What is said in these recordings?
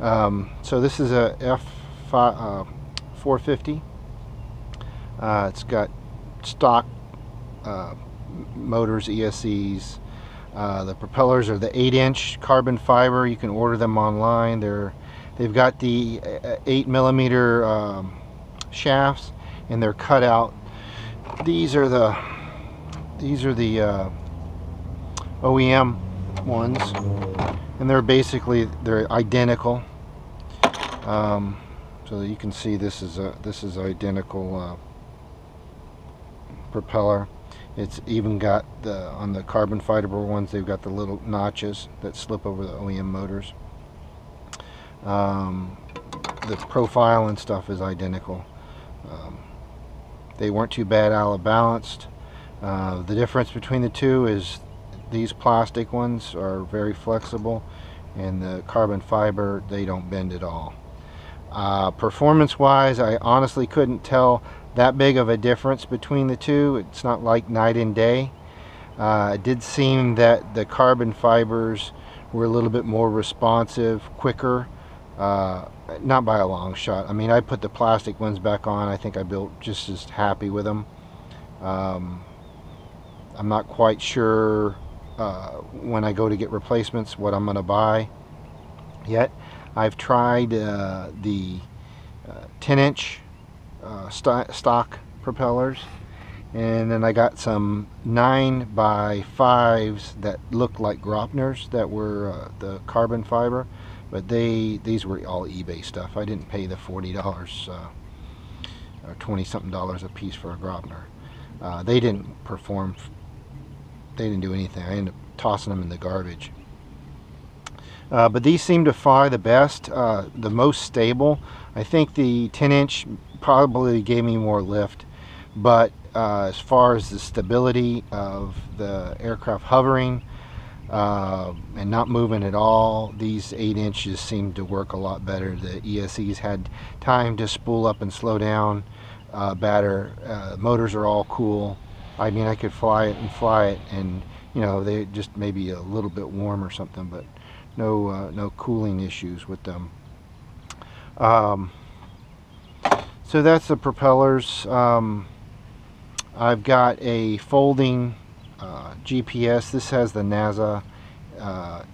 So this is a F450. It's got stock motors, ESCs. The propellers are the 8-inch carbon fiber. You can order them online. They've got the 8mm shafts, and they're cut out. These are the OEM ones, and they're identical. So you can see this is identical propeller. It's even got on the carbon fiber ones, they've got the little notches that slip over the OEM motors. The profile and stuff is identical. They weren't too bad out of balanced. The difference between the two is these plastic ones are very flexible, and the carbon fiber, they don't bend at all. Performance wise, I honestly couldn't tell that big of a difference between the two. It's not like night and day. It did seem that the carbon fibers were a little bit more responsive, quicker. Not by a long shot. I mean, I put the plastic ones back on. I think I built just as happy with them. I'm not quite sure when I go to get replacements what I'm going to buy yet. I've tried the 10-inch stock propellers, and then I got some 9x5s that looked like Gropners that were the carbon fiber, but these were all eBay stuff. I didn't pay the $40 or 20-something dollars a piece for a Gropner. They didn't perform. They didn't do anything. I ended up tossing them in the garbage. But these seem to fly the best, the most stable. I think the 10-inch probably gave me more lift, but as far as the stability of the aircraft hovering and not moving at all, these 8 inches seemed to work a lot better. The ESCs had time to spool up and slow down better. Motors are all cool. I mean, I could fly it, and you know, they just maybe a little bit warm or something, but no cooling issues with them. So that's the propellers. I've got a folding GPS. This has the NASA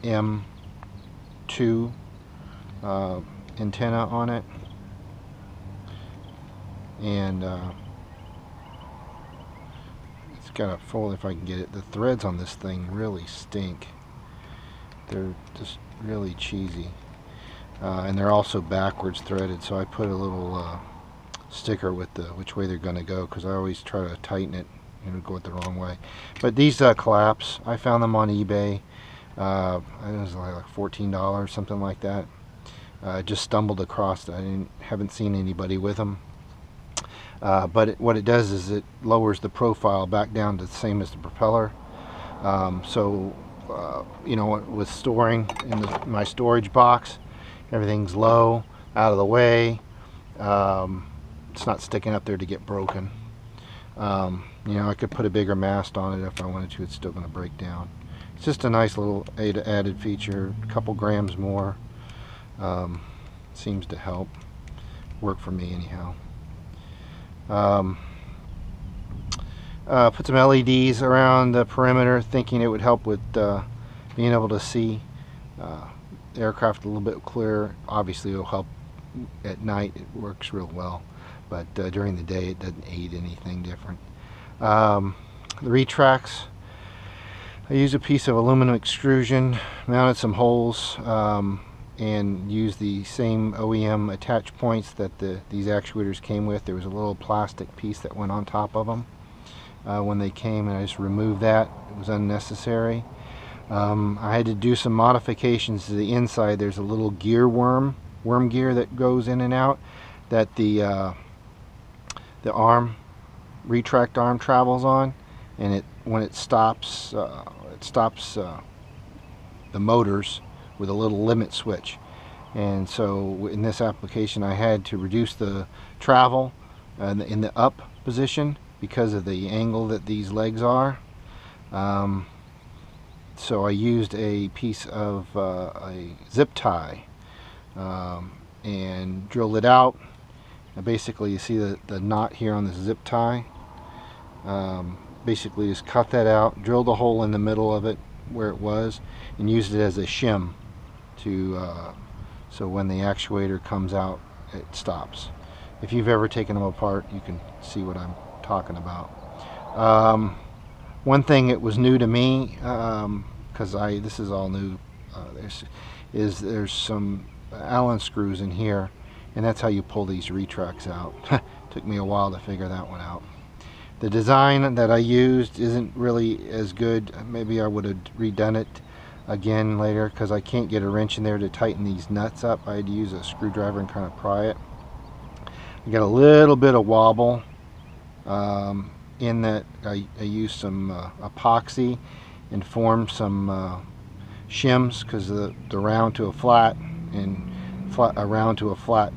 M2 antenna on it, and it's got a fold if I can get it. The threads on this thing really stink. They're just really cheesy, and they're also backwards threaded, so I put a little sticker with which way they're going to go, because I always try to tighten it and go it the wrong way. But these collapse. I found them on eBay. It was like $14, something like that. I just stumbled across it. I haven't seen anybody with them. But what it does is it lowers the profile back down to the same as the propeller. You know, with storing in my storage box, everything's low, out of the way. It's not sticking up there to get broken. You know, I could put a bigger mast on it if I wanted to. It's still going to break down. It's just a nice little added feature. A couple grams more. Seems to help. Work for me anyhow. Put some LEDs around the perimeter, thinking it would help with being able to see the aircraft a little bit clearer. Obviously it'll help at night. It works real well, but during the day it doesn't aid anything different. The retracts, I used a piece of aluminum extrusion, mounted some holes, and used the same OEM attach points that these actuators came with. There was a little plastic piece that went on top of them when they came, and I just removed that. It was unnecessary. I had to do some modifications to the inside. There's a little gear worm gear that goes in and out that the retract arm travels on, and when it stops the motors with a little limit switch. And so in this application I had to reduce the travel in the up position because of the angle that these legs are. So I used a piece of a zip tie and drilled it out. And basically, you see the knot here on the zip tie. Basically, just cut that out, drilled a hole in the middle of it where it was, and used it as a shim to so when the actuator comes out, it stops. If you've ever taken them apart, you can see what I'm talking about. One thing that was new to me, because this is all new, there's some Allen screws in here, and that's how you pull these retracts out. Took me a while to figure that one out. The design that I used isn't really as good. Maybe I would have redone it again later, because I can't get a wrench in there to tighten these nuts up. I had to use a screwdriver and kind of pry it. I got a little bit of wobble in that I used some epoxy and formed some shims, because the round to a flat and a round to a flat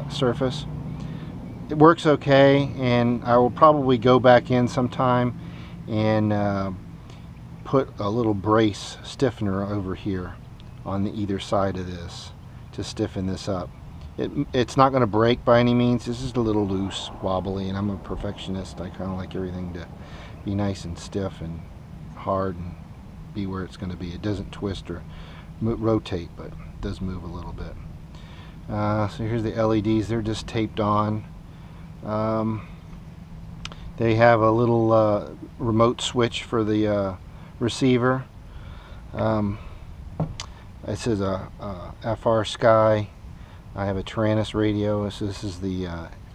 surface. It works okay, and I will probably go back in sometime and put a little brace stiffener over here on either side of this to stiffen this up. It's not going to break by any means. This is a little loose, wobbly, and I'm a perfectionist. I kind of like everything to be nice and stiff and hard and be where it's going to be. It doesn't twist or rotate, but it does move a little bit. So here's the LEDs. They're just taped on. They have a little remote switch for the receiver. This is a FR Sky. I have a Taranis radio. So this is the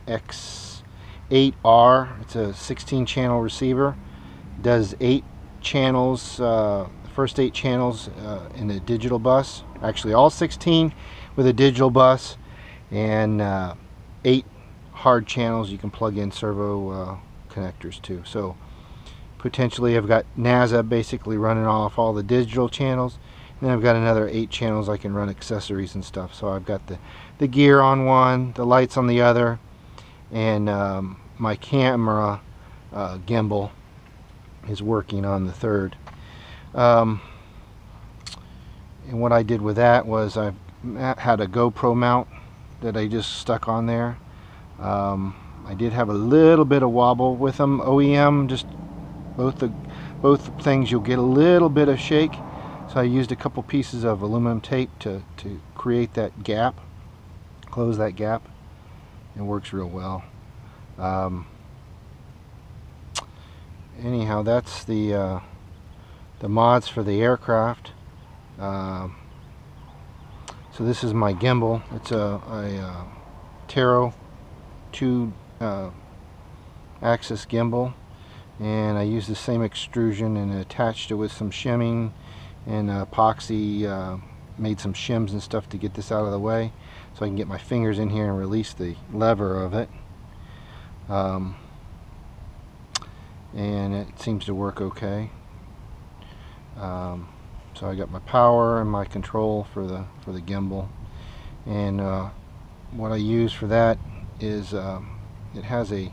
X8R. It's a 16 channel receiver. It does 8 channels, first 8 channels in a digital bus. Actually all 16 with a digital bus, and 8 hard channels you can plug in servo connectors to. So potentially I've got NAZA basically running off all the digital channels, and then I've got another 8 channels I can run accessories and stuff. So I've got the gear on one, the lights on the other, and my camera gimbal is working on the third. And what I did with that was I had a GoPro mount that I just stuck on there. I did have a little bit of wobble with them. OEM, just both things you'll get a little bit of shake. So I used a couple pieces of aluminum tape to create that gap, close that gap. It works real well. Anyhow, that's the mods for the aircraft. So this is my gimbal. It's a Taro 2 axis gimbal, and I used the same extrusion and attached it with some shimming and epoxy, made some shims and stuff to get this out of the way so I can get my fingers in here and release the lever of it. And it seems to work okay. So I got my power and my control for the gimbal, and what I use for that is it has a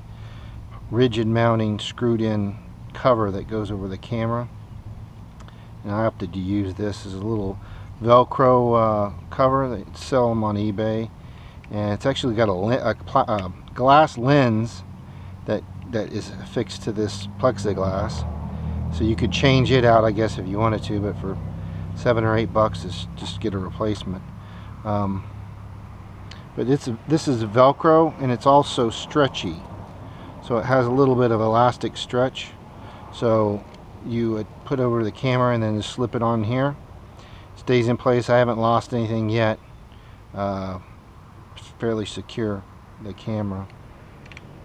rigid mounting screwed in cover that goes over the camera, and I opted to use this as a little Velcro cover. They sell them on eBay, and it's actually got a glass lens that is affixed to this plexiglass, so you could change it out, I guess, if you wanted to, but for $7 or $8 is just get a replacement. But this is Velcro, and it's also stretchy, so it has a little bit of elastic stretch. So you would put over the camera and then just slip it on here. It stays in place. I haven't lost anything yet. It's fairly secure, the camera.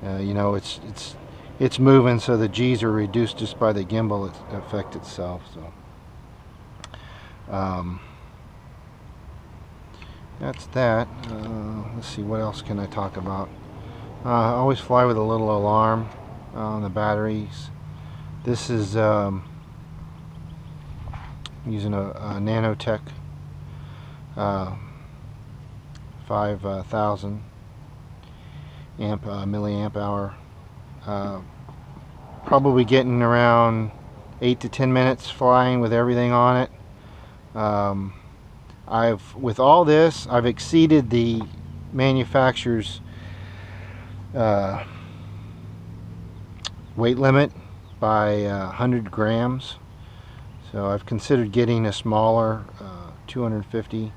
You know, it's moving, so the G's are reduced just by the gimbal effect itself. So that's that. Let's see, what else can I talk about? I always fly with a little alarm on the batteries. This is using a Nanotech 5000 milliamp hour. Probably getting around 8 to 10 minutes flying with everything on it. with all this, I've exceeded the manufacturer's weight limit by 100 grams. So I've considered getting a smaller 250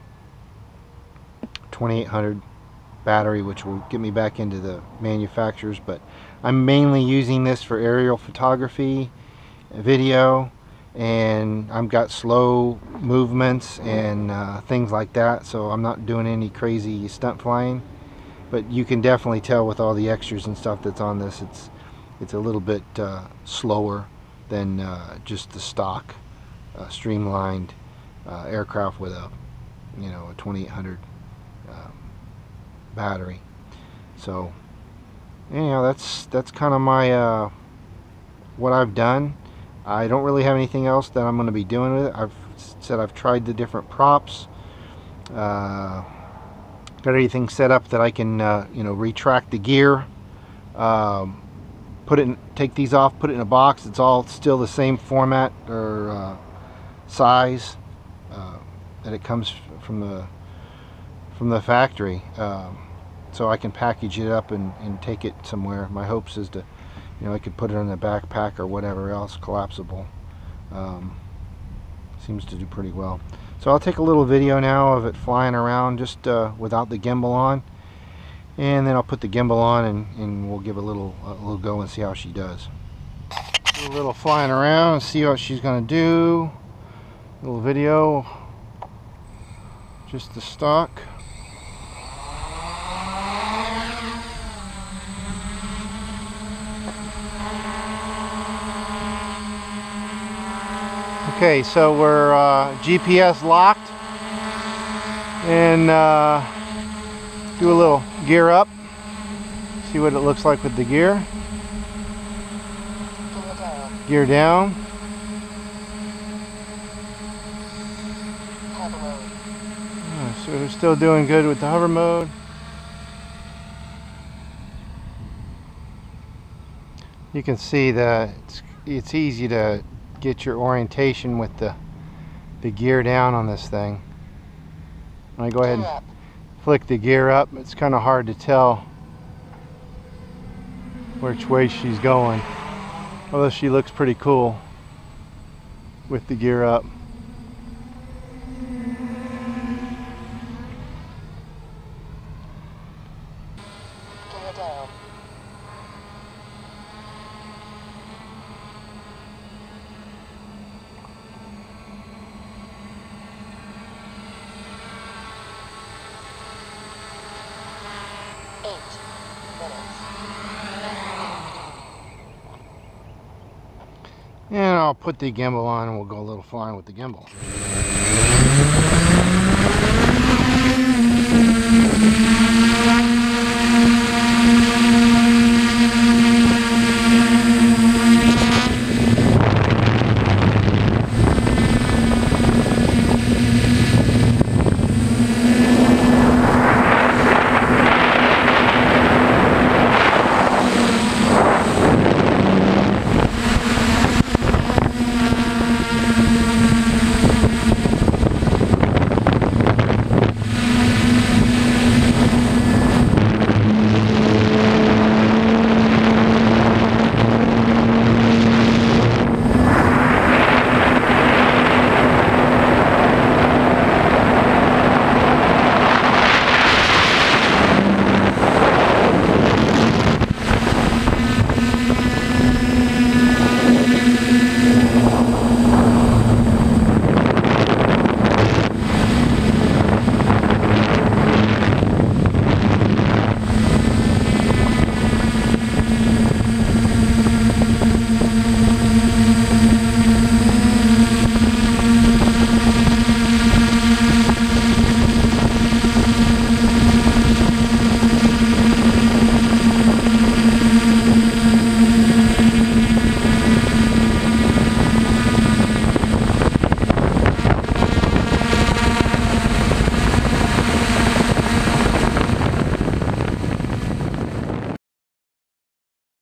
2800 battery, which will get me back into the manufacturers, but I'm mainly using this for aerial photography, video, and I've got slow movements and things like that, so I'm not doing any crazy stunt flying. But you can definitely tell with all the extras and stuff that's on this, it's a little bit slower than just the stock streamlined aircraft with a, you know, a 2800 battery. So anyhow, that's kind of my what I've done. I don't really have anything else that I'm going to be doing with it. I've tried the different props, got everything set up that I can you know, retract the gear, put it in, take these off, put it in a box. It's all still the same format or size that it comes from the factory, so I can package it up and take it somewhere. My hopes is to, you know, I could put it in a backpack or whatever else, collapsible. Seems to do pretty well. So I'll take a little video now of it flying around just without the gimbal on, and then I'll put the gimbal on and we'll give a little go and see how she does. Do a little flying around and see what she's going to do. A little video, just the stock. Okay, so we're GPS locked, and do a little gear up, see what it looks like with the gear. Gear down. So we're still doing good with the hover mode. You can see that it's easy to get your orientation with the gear down on this thing. When I go ahead and flick the gear up, it's kind of hard to tell which way she's going, although she looks pretty cool with the gear up. And I'll put the gimbal on and we'll go a little flying with the gimbal.